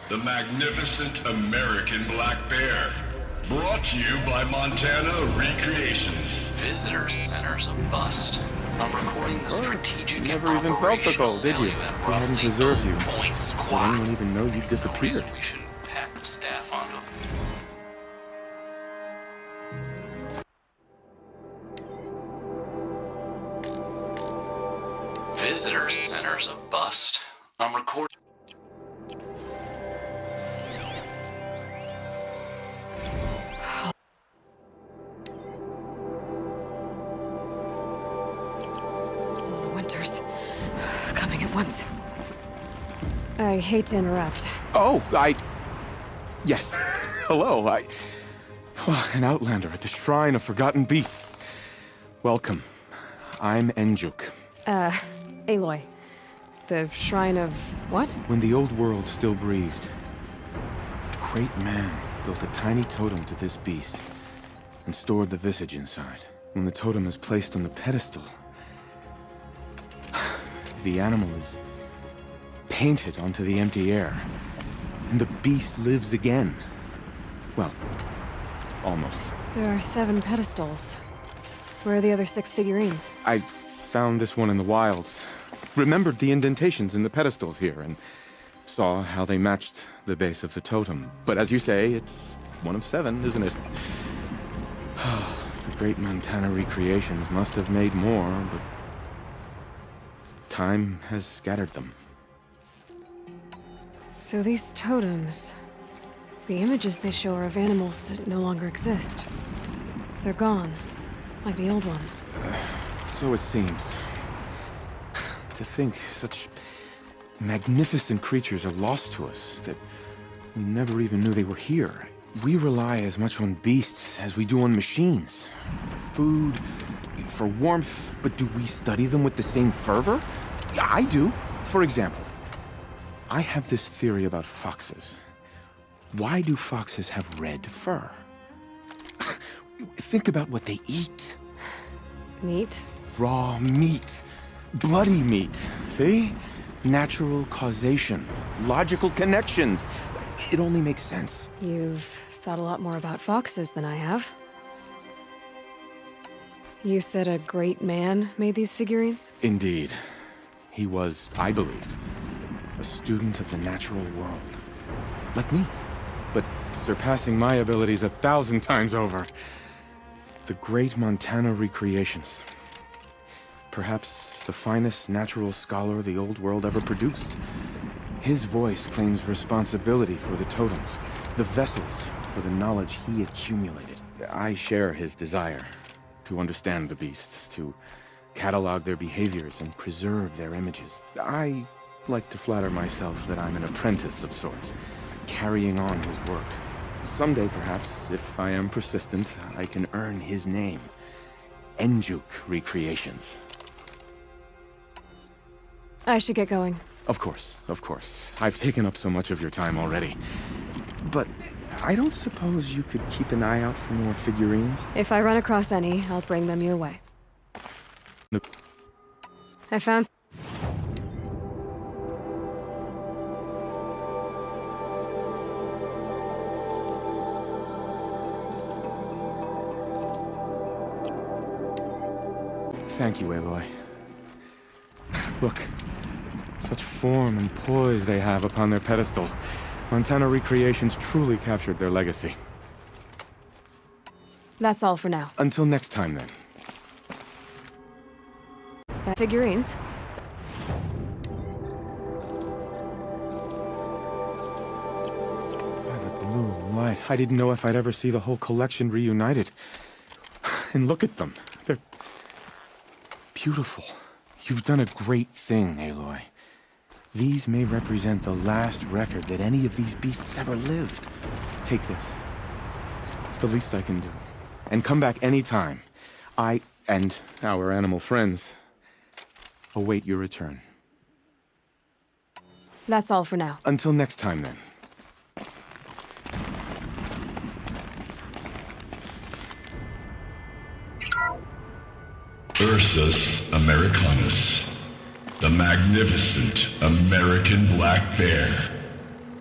the magnificent American black bear. Brought to you by Montana Recreations. Visitor center's a bust. I'm recording the strategic You and never even felt the operational goal, did you? value at We hadn't roughly preserved you. 0 points Did squat. anyone even know you'd No disappeared? reason we shouldn't pack the staff onto them. Visitor center's a bust. I'm recording. The winters coming at once. I hate to interrupt. Oh, Yes. Hello, an outlander at the Shrine of Forgotten Beasts. Welcome. I'm Enjuk. Aloy. The Shrine of what? When the old world still breathed, a great man built a tiny totem to this beast and stored the visage inside. When the totem is placed on the pedestal, the animal is painted onto the empty air, and the beast lives again. Well, almost. There are 7 pedestals. Where are the other 6 figurines? I found this one in the wilds, remembered the indentations in the pedestals here, and saw how they matched the base of the totem. But as you say, it's one of 7, isn't it? The great Montana Recreations must have made more, but time has scattered them. So these totems... The images they show are of animals that no longer exist. They're gone, like the old ones. So it seems. To think such magnificent creatures are lost to us, that we never even knew they were here. We rely as much on beasts as we do on machines. For food, for warmth, but do we study them with the same fervor? Yeah, I do. For example, I have this theory about foxes. Why do foxes have red fur? Think about what they eat. Meat? Raw meat. Bloody meat. See? Natural causation. Logical connections. It only makes sense. You've thought a lot more about foxes than I have. You said a great man made these figurines? Indeed. He was, I believe, a student of the natural world. Like me. But surpassing my abilities 1,000 times over. The great Montana Recreations. Perhaps the finest natural scholar the old world ever produced. His voice claims responsibility for the totems, the vessels for the knowledge he accumulated. I share his desire to understand the beasts, to catalog their behaviors and preserve their images. I like to flatter myself that I'm an apprentice of sorts, carrying on his work. Someday, perhaps, if I am persistent, I can earn his name. Enjuk Recreations. I should get going. Of course, of course. I've taken up so much of your time already. But I don't suppose you could keep an eye out for more figurines? If I run across any, I'll bring them your way. No. I found... Thank you, Aloy. Look, such form and poise they have upon their pedestals. Montana Recreations truly captured their legacy. That's all for now. Until next time, then. The figurines? By the blue light, I didn't know if I'd ever see the whole collection reunited. And look at them. They're beautiful. You've done a great thing, Aloy. These may represent the last record that any of these beasts ever lived. Take this. It's the least I can do. And come back anytime. I, and our animal friends, await your return. That's all for now. Until next time, then. Ursus Americanus, the magnificent American black bear.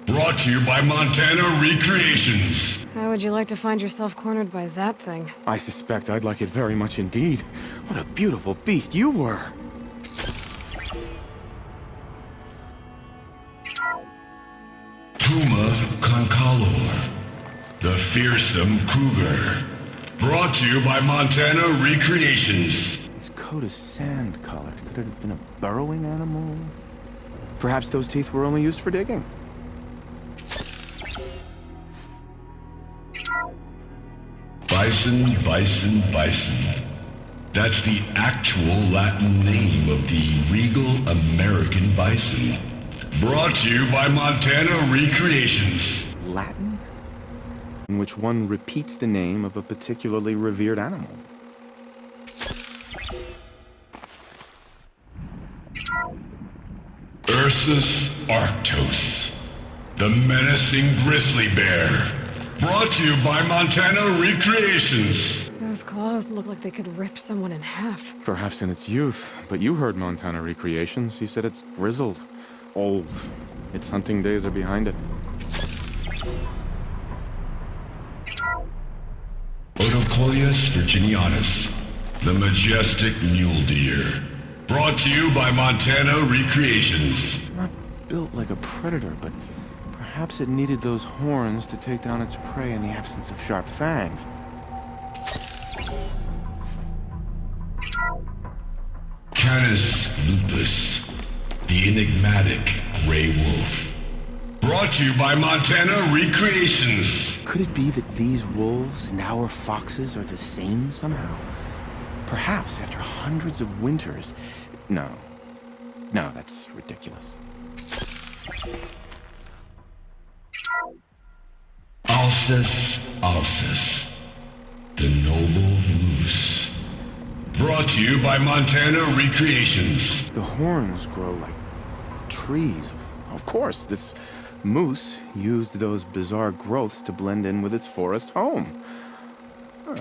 Brought to you by Montana Recreations. How would you like to find yourself cornered by that thing? I suspect I'd like it very much indeed. What a beautiful beast you were. Puma Concalor, the fearsome cougar. Brought to you by Montana Recreations. Its coat is sand-colored. Could it have been a burrowing animal? Perhaps those teeth were only used for digging. Bison, bison, bison. That's the actual Latin name of the regal American bison. Brought to you by Montana Recreations. Latin? In which one repeats the name of a particularly revered animal. Ursus arctos, the menacing grizzly bear. Brought to you by Montana Recreations. Those claws look like they could rip someone in half. Perhaps in its youth, but you heard Montana Recreations. He said it's grizzled, old. Its hunting days are behind it. Otocoius virginianus, the majestic mule deer. Brought to you by Montana Recreations. Not built like a predator, but perhaps it needed those horns to take down its prey in the absence of sharp fangs. Canis lupus, the enigmatic gray wolf. Brought to you by Montana Recreations. Could it be that these wolves and our foxes are the same somehow? Perhaps after hundreds of winters... No, that's ridiculous. Alces, the noble moose. Brought to you by Montana Recreations. The horns grow like trees. Of course, this moose used those bizarre growths to blend in with its forest home. Huh.